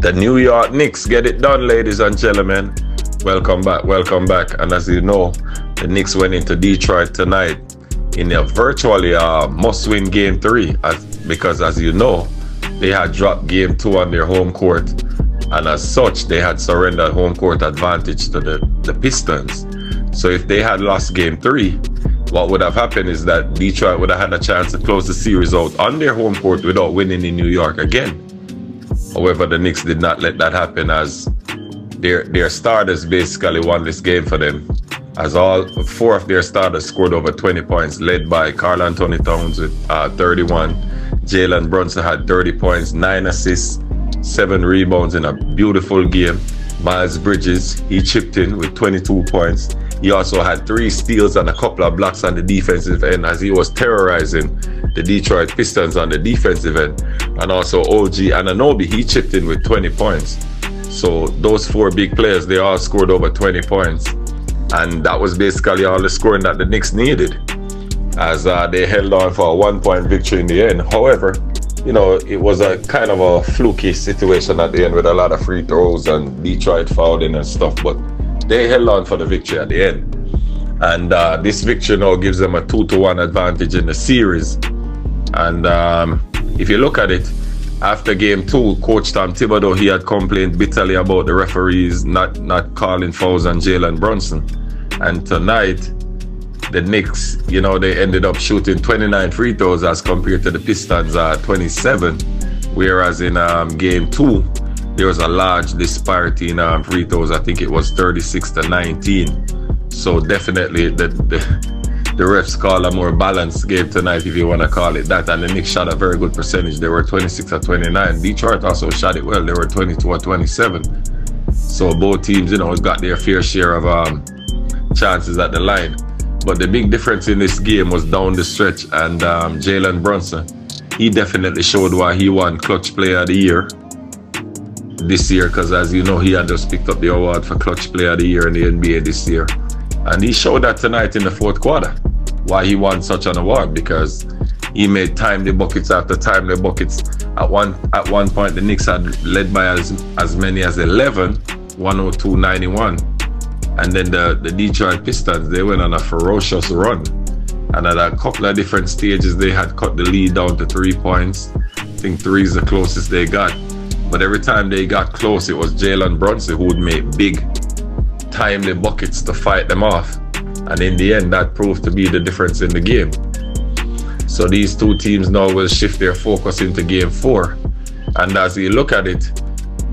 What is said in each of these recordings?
The New York Knicks get it done, ladies and gentlemen. Welcome back, welcome back. And as you know, the Knicks went into Detroit tonight in a virtually must-win Game 3 because, as you know, they had dropped Game 2 on their home court. And as such, they had surrendered home court advantage to the Pistons. So if they had lost Game 3, what would have happened is that Detroit would have had a chance to close the series out on their home court without winning in New York again. However, the Knicks did not let that happen, as their starters basically won this game for them, as all 4 of their starters scored over 20 points, led by Karl Anthony Towns with 31. Jalen Brunson had 30 points, 9 assists, 7 rebounds in a beautiful game. Miles Bridges, he chipped in with 22 points. He also had 3 steals and a couple of blocks on the defensive end, as he was terrorizing the Detroit Pistons on the defensive end. And also OG Anunoby, he chipped in with 20 points. So those 4 big players, they all scored over 20 points. And that was basically all the scoring that the Knicks needed, as they held on for a 1-point victory in the end. However, you know, it was a kind of a fluky situation at the end with a lot of free throws and Detroit fouling and stuff, but they held on for the victory at the end. And this victory now gives them a 2-1 advantage in the series. And if you look at it, after Game 2, Coach Tom Thibodeau, he had complained bitterly about the referees not calling fouls on Jalen Brunson. And tonight, the Knicks, you know, they ended up shooting 29 free throws as compared to the Pistons 27. Whereas in Game 2, there was a large disparity in free throws. I think it was 36-19. So definitely the refs call a more balanced game tonight, if you want to call it that. And the Knicks shot a very good percentage. They were 26-29. Detroit also shot it well. They were 22-27. So both teams, you know, got their fair share of chances at the line. But the big difference in this game was down the stretch, and Jalen Brunson, he definitely showed why he won Clutch Player of the Year this year, because as you know, he had just picked up the award for Clutch Player of the Year in the NBA this year. And he showed that tonight in the 4th quarter, why he won such an award, because he made timely buckets after timely buckets. At one point, the Knicks had led by as many as 11, 102-91. And then the Detroit Pistons, they went on a ferocious run. And at a couple of different stages, they had cut the lead down to 3 points. I think 3 is the closest they got. But every time they got close, it was Jalen Brunson who would make big, timely buckets to fight them off. And in the end, that proved to be the difference in the game. So these 2 teams now will shift their focus into Game 4. And as you look at it,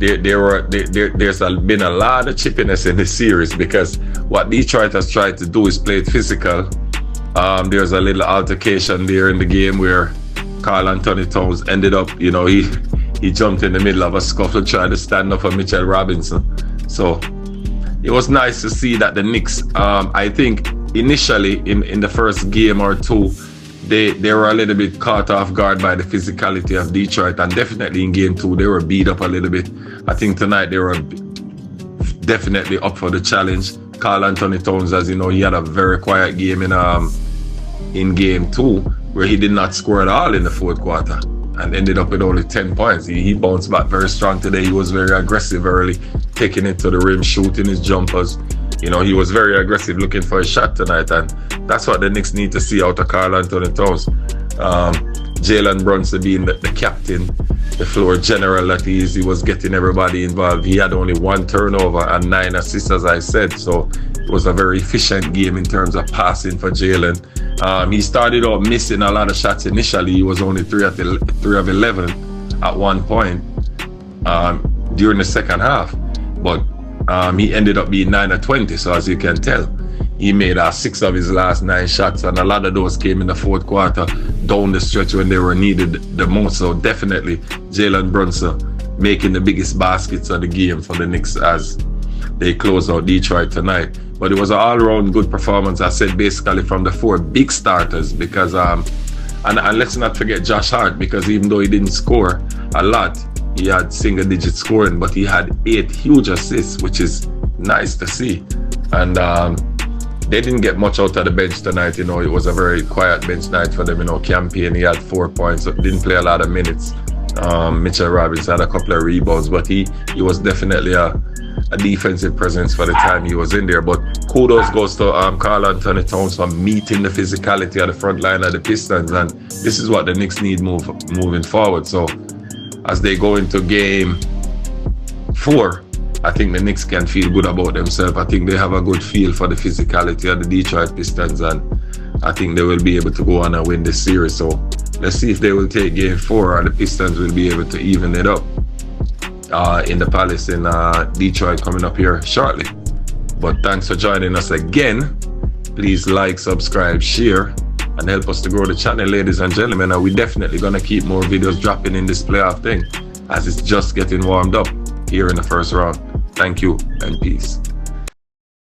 there's been a lot of chippiness in this series, because what Detroit has tried to do is play it physical. There's a little altercation there in the game where Karl Anthony Towns ended up, you know, he jumped in the middle of a scuffle trying to stand up for Mitchell Robinson. So it was nice to see that the Knicks, I think initially in the first game or 2, they were a little bit caught off guard by the physicality of Detroit, and definitely in Game 2 they were beat up a little bit. I think tonight they were definitely up for the challenge. Karl Anthony Towns, as you know, he had a very quiet game in Game 2, where he did not score at all in the 4th quarter and ended up with only 10 points. He bounced back very strong today. He was very aggressive early, taking it to the rim, shooting his jumpers. You know, he was very aggressive looking for a shot tonight, and that's what the Knicks need to see out of Karl Anthony Towns. Jalen Brunson being the captain, the floor general that he is, he was getting everybody involved. He had only 1 turnover and 9 assists, as I said, so it was a very efficient game in terms of passing for Jalen. He started out missing a lot of shots initially. He was only 3 of 11 at one point during the second half, but he ended up being 9 of 20. So as you can tell, he made 6 of his last 9 shots, and a lot of those came in the 4th quarter down the stretch when they were needed the most. So definitely Jalen Brunson making the biggest baskets of the game for the Knicks as they close out Detroit tonight. But it was an all-round good performance, I said, basically from the 4 big starters, because and let's not forget Josh Hart, because even though he didn't score a lot, he had single-digit scoring, but he had 8 huge assists, which is nice to see. And they didn't get much out of the bench tonight. You know, it was a very quiet bench night for them. You know, Campaign, he had 4 points, didn't play a lot of minutes. Mitchell Robinson had a couple of rebounds, but he was definitely a defensive presence for the time he was in there. But kudos goes to Karl Anthony Towns for meeting the physicality of the front line of the Pistons, and this is what the Knicks need moving forward. So as they go into game 4, I think the Knicks can feel good about themselves. I think they have a good feel for the physicality of the Detroit Pistons, and I think they will be able to go on and win this series. So let's see if they will take game 4 or the Pistons will be able to even it up in the Palace in Detroit coming up here shortly. But thanks for joining us again. Please like, subscribe, share, and help us to grow the channel, ladies and gentlemen. And we're definitely going to keep more videos dropping in this playoff thing as it's just getting warmed up here in the first round. Thank you and peace.